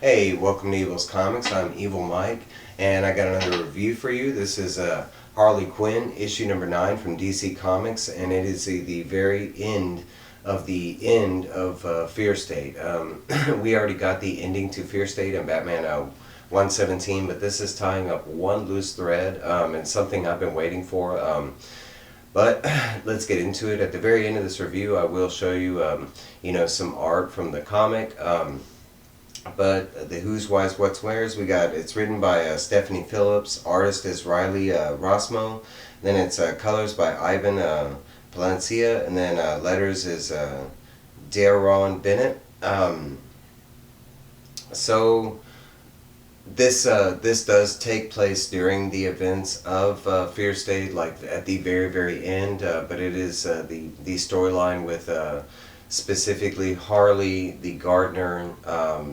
Hey, welcome to Evil's Comics. I'm Evil Mike, and I got another review for you. This is Harley Quinn, issue number 9 from DC Comics, and it is the very end of Fear State. We already got the ending to Fear State in Batman 117, but this is tying up one loose thread, and something I've been waiting for. But let's get into it. At the very end of this review, I will show you, some art from the comic. But the Who's, Why's, What's, Where's, it's written by Stephanie Phillips, artist is Riley Rossmo, then it's colors by Ivan Plascencia, and then letters is Deron, Bennett. So this does take place during the events of Fear State, like at the very end, but it is the storyline with specifically Harley, the gardener,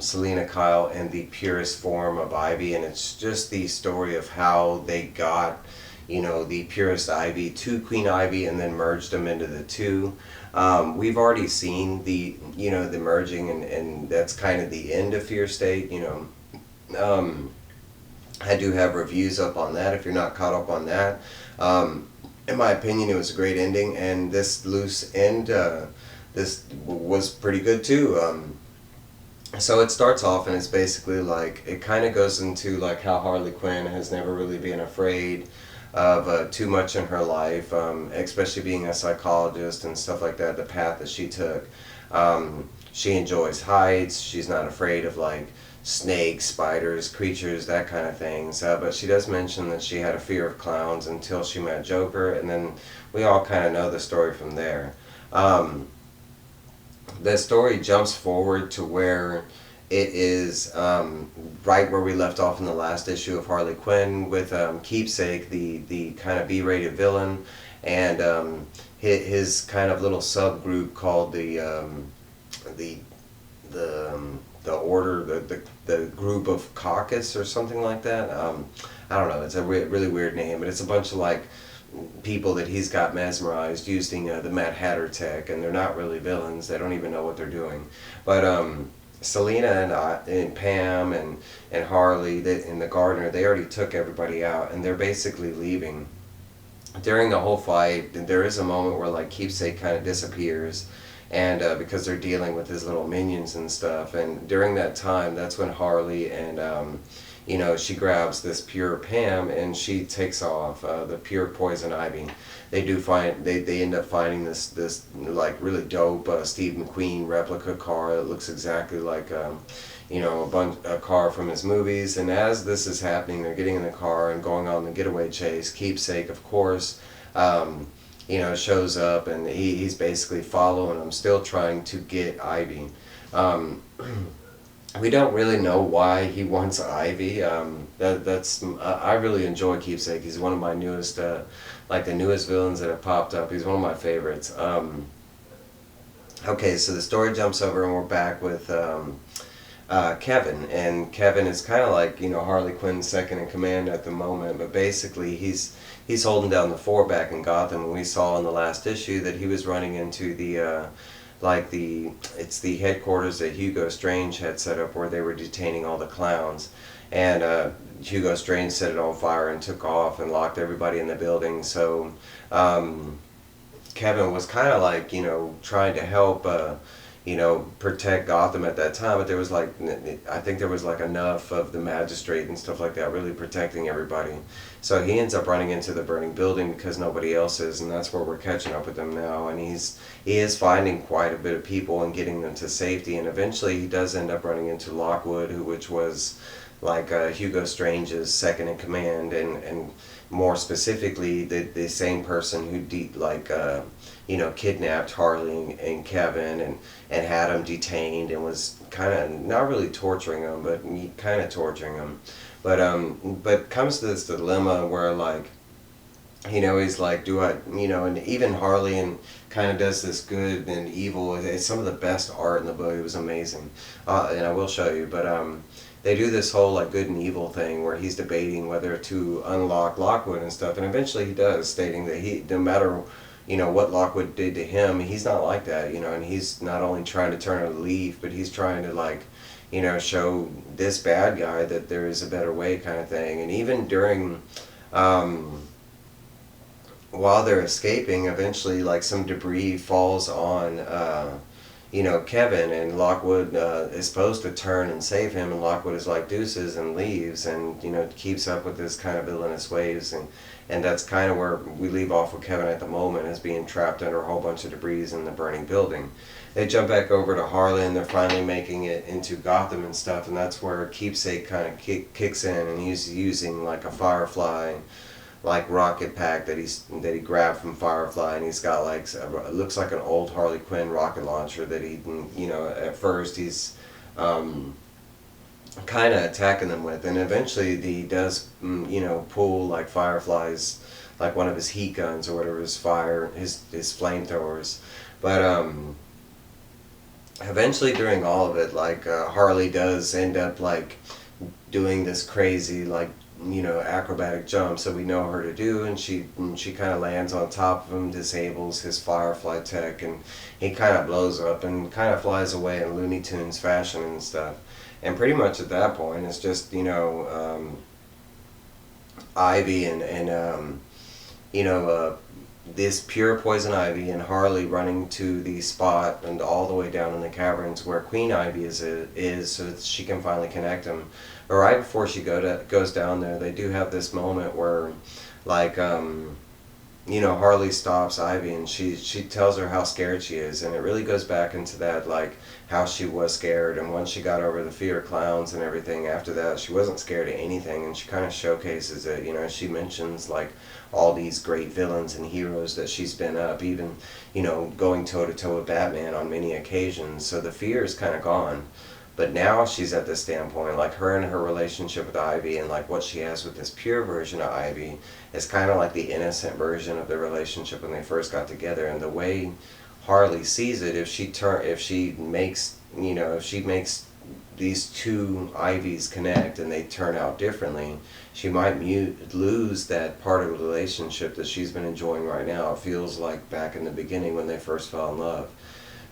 Selena Kyle, and the purest form of Ivy, and it's just the story of how they got, the purest Ivy to Queen Ivy, and then merged them into the two. We've already seen the merging, and that's kind of the end of Fear State. I do have reviews up on that if you're not caught up on that. In my opinion, it was a great ending, and this loose end. This was pretty good too. So it starts off and it's basically like, it kind of goes into like how Harley Quinn has never really been afraid of too much in her life, especially being a psychologist and stuff like that, the path that she took. She enjoys heights, she's not afraid of like snakes, spiders, creatures, that kind of things. But she does mention that she had a fear of clowns until she met Joker, and then we all kind of know the story from there. The story jumps forward to where it is right where we left off in the last issue of Harley Quinn with Keepsake, the kind of B-rated villain, and his kind of little subgroup called the order, the group of caucus or something like that. I don't know. It's a really weird name, but it's a bunch of like people that he's got mesmerized using the Mad Hatter tech, and they're not really villains. They don't even know what they're doing. But Selena and Pam and Harley and the gardener, they already took everybody out, and they're basically leaving. During the whole fight, there is a moment where like Keepsake kind of disappears, and because they're dealing with his little minions and stuff. And during that time, that's when Harley and she grabs this pure Pam and she takes off the pure poison Ivy. They end up finding this like really dope Steve McQueen replica car that looks exactly like a car from his movies. And as this is happening, they're getting in the car and going on the getaway chase. Keepsake, of course, shows up, and he's basically following them, still trying to get Ivy. We don't really know why he wants Ivy. I really enjoy Keepsake. He's one of my newest, the newest villains that have popped up. He's one of my favorites. Okay, so the story jumps over and we're back with Kevin, and Kevin is kind of like Harley Quinn's second in command at the moment, but basically he's holding down the fort back in Gotham. And we saw in the last issue that he was running into it's the headquarters that Hugo Strange had set up where they were detaining all the clowns, and Hugo Strange set it on fire and took off and locked everybody in the building. So Kevin was kind of like trying to help protect Gotham at that time, but there was I think there was enough of the magistrate and stuff like that really protecting everybody. So he ends up running into the burning building because nobody else is, and that's where we're catching up with him now. And he is finding quite a bit of people and getting them to safety, and eventually he does end up running into Lockwood, which was Hugo Strange's second in command, and more specifically the same person who kidnapped Harley and Kevin and had them detained and was kind of not really torturing them, but kind of torturing them. But comes to this dilemma where he's like, do I, and even Harley and kind of does this good and evil. It's some of the best art in the book. It was amazing, and I will show you. But they do this whole good and evil thing where he's debating whether to unlock Lockwood and stuff, and eventually he does, stating that no matter what Lockwood did to him, he's not like that, and he's not only trying to turn a leaf, but he's trying to show this bad guy that there is a better way, kind of thing. And even during, um, while they're escaping, eventually, like, some debris falls on, Kevin, and Lockwood is supposed to turn and save him, and Lockwood is like deuces and leaves, and keeps up with this kind of villainous ways, and that's kind of where we leave off with Kevin at the moment, as being trapped under a whole bunch of debris in the burning building. They jump back over to Harley, and they're finally making it into Gotham and stuff, and that's where Keepsake kind of kicks in, and he's using like a Firefly like rocket pack that he grabbed from Firefly, and he's got like it looks like an old Harley Quinn rocket launcher that he at first he's kind of attacking them with, and eventually he does pull like Firefly's, like one of his heat guns or whatever, his flamethrowers, but eventually during all of it, like Harley does end up like doing this crazy like acrobatic jump, so we know her to do, and she kind of lands on top of him, disables his Firefly tech, and he kind of blows up and kind of flies away in Looney Tunes fashion and stuff. And pretty much at that point, it's just Ivy and this pure poison Ivy and Harley running to the spot and all the way down in the caverns where Queen Ivy is so that she can finally connect them. But right before she goes down there, they do have this moment where, like, Harley stops Ivy, and she tells her how scared she is, and it really goes back into that, like, how she was scared, and once she got over the fear of clowns and everything, after that she wasn't scared of anything, and she kind of showcases it. She mentions like all these great villains and heroes that she's been up, even going toe to toe with Batman on many occasions, so the fear is kind of gone. But now she's at this standpoint, like her and her relationship with Ivy, and like what she has with this pure version of Ivy is kind of like the innocent version of the relationship when they first got together. And the way Harley sees it, if she makes these two Ivies connect and they turn out differently, she might lose that part of the relationship that she's been enjoying right now. It feels like back in the beginning when they first fell in love.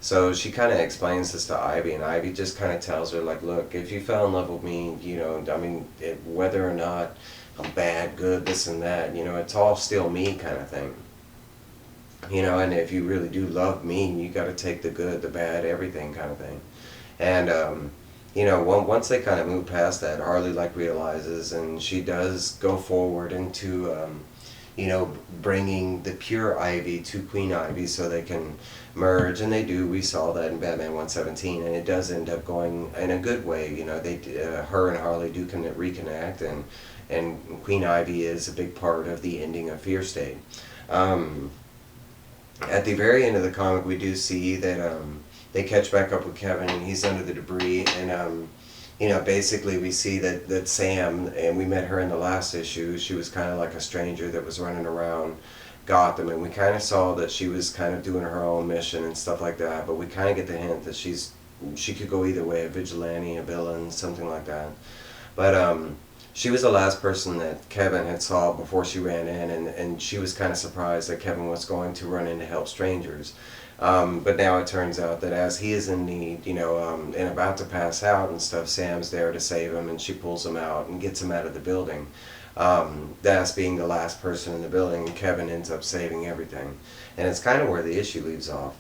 So she kind of explains this to Ivy, and Ivy just kind of tells her, like, look, if you fell in love with me, whether or not I'm bad, good, this and that, it's all still me, kind of thing. And if you really do love me, you got to take the good, the bad, everything, kind of thing. And once they kind of move past that, Harley like realizes, and she does go forward into bringing the pure Ivy to Queen Ivy so they can merge, and they do. We saw that in Batman 117, and it does end up going in a good way. Her and Harley do reconnect, and Queen Ivy is a big part of the ending of Fear State. At the very end of the comic, we do see that they catch back up with Kevin, and he's under the debris, and basically we see that Sam, and we met her in the last issue, she was kind of like a stranger that was running around Gotham, and we kind of saw that she was kind of doing her own mission and stuff like that, but we kind of get the hint that she could go either way, a vigilante, a villain, something like that. But she was the last person that Kevin had saw before she ran in, and she was kind of surprised that Kevin was going to run in to help strangers. But now it turns out that as he is in need, and about to pass out and stuff, Sam's there to save him, and she pulls him out and gets him out of the building. That's being the last person in the building, and Kevin ends up saving everything. And it's kind of where the issue leaves off.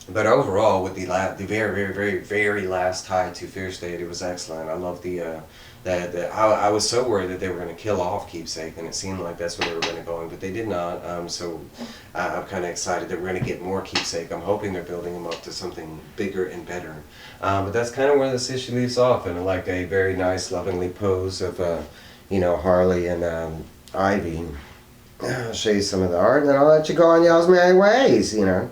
But overall, with the very, very, very, very last tie to Fear State, it was excellent. I love I was so worried that they were going to kill off Keepsake, and it seemed like that's where they were going to go, but they did not. So I'm kind of excited that we're going to get more Keepsake. I'm hoping they're building him up to something bigger and better. But that's kind of where this issue leaves off, and like a very nice, lovingly pose of Harley and Ivy. I'll show you some of the art, and then I'll let you go on y'all's merry ways. Let's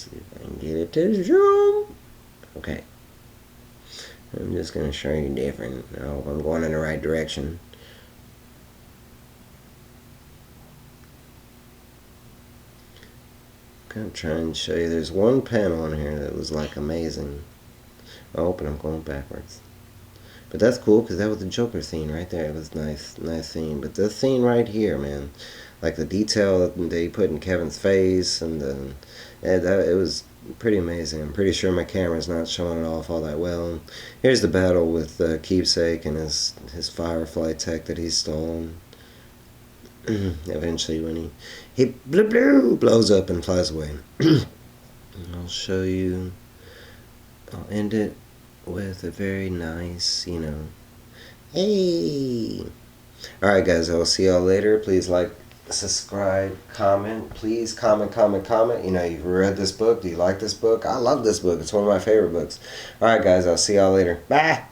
see if I can get it to zoom. Okay. I'm just going to show you different. I hope I'm going in the right direction. I'm trying to show you. There's one panel in here that was like amazing. Oh, but I'm going backwards. But that's cool because that was the Joker scene right there. It was nice scene. But this scene right here, man, like the detail that he put in Kevin's face, and it was Pretty amazing. I'm pretty sure my camera's not showing it off all that well. Here's the battle with Keepsake and his Firefly tech that he's stolen. Eventually, when he blows up and flies away. I'll show you. I'll end it with a very nice, hey. Alright, guys, I'll see y'all later. Please like, subscribe, comment. Please comment. You've read this book. Do you like this book? I love this book. It's one of my favorite books. Alright, guys, I'll see y'all later. Bye.